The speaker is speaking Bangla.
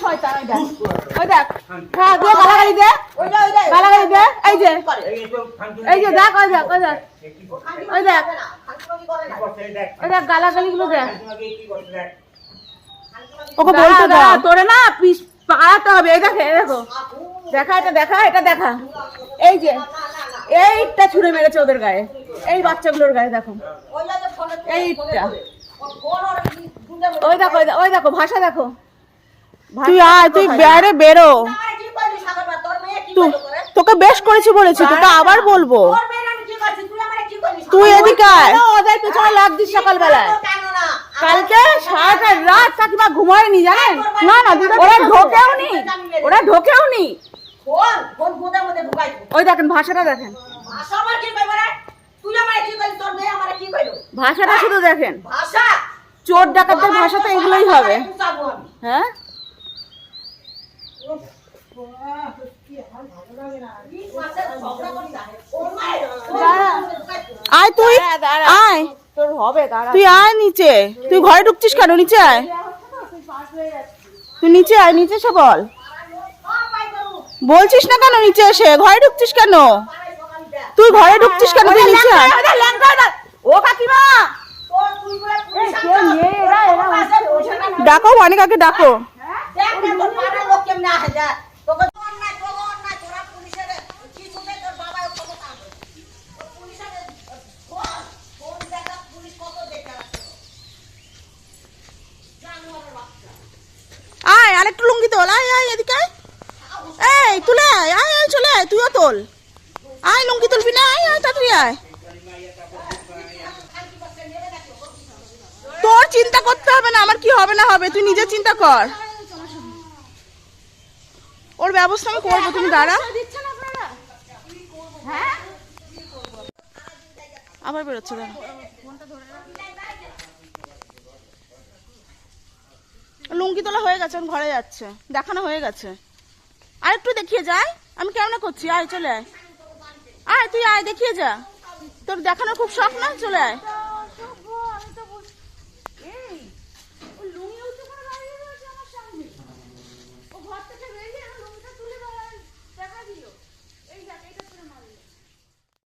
শয়তান ওই দেখ হ্যাঁ দে গালাগালি দে গালাগালি দে এই যে দেখ ওই দেখ ওই দেখ গালাগালিগুলো দেখ ওকে বলতে দাও তোরে না পিস পাড়াতে হবে এই দেখে দেখো দেখা এটা দেখা এই যে এইটা ছুঁড়ে মেরেছে ওদের গায়ে এই বাচ্চাগুলোর গায়ে দেখো এইটা ওই দেখো ভাষা দেখো তুই আয় তুই বাইরে বেরো তোকে বেশ করেছি বলেছি তোকে আবার বলবো তুই এদিকে আয় ওদের পিছনে লাগ দিস সকালবেলায় কালকে সারাটা রাত কাকিমা ঘুমায়নি জানেন না ওরা ঢোকেও নি ওই দেখেন ভাষাটা দেখেন ভাষাটা শুধু দেখেন চোর ডাকাতদের ভাষা তো এগুলোই হবে হ্যাঁ আয় তুই আয় তোর হবে তুই আয় নিচে তুই ঘরে ঢুকছিস কেন নিচে আয় তুই নিচে আয় নিচে এসে বল বলছিস না কেন নিচে এসে ঘরে ঢুকছিস কেন তুই ঘরে ঢুকছিস কেন তুই নিচে আয় ও কাকিমা ডাকো অনেক আগে ডাকো আয় আরেকটু লুঙ্গি তোল আয় আয় এদিকে আয় এই তুলে আয় আয় আয় চলে আয় তুইও তোল আয় লুঙ্গি তুলবি না আয় আয় তাড়াতাড়ি আয় তোর চিন্তা করতে হবে না আমার কি হবে না হবে তুই নিজে চিন্তা কর ওর ব্যবস্থা আমি করবো তুমি দাঁড়া আবার বেরোচ্ছে দাঁড়া লুঙ্গি তোলা হয়ে গেছে এখন ঘরে যাচ্ছে দেখানো হয়ে গেছে আরেকটু দেখিয়ে যায় আমি কেমন করছি আয় চলে আয় আয় তুই আয় দেখিয়ে যা তোর দেখানোর খুব শখ না চলে আয়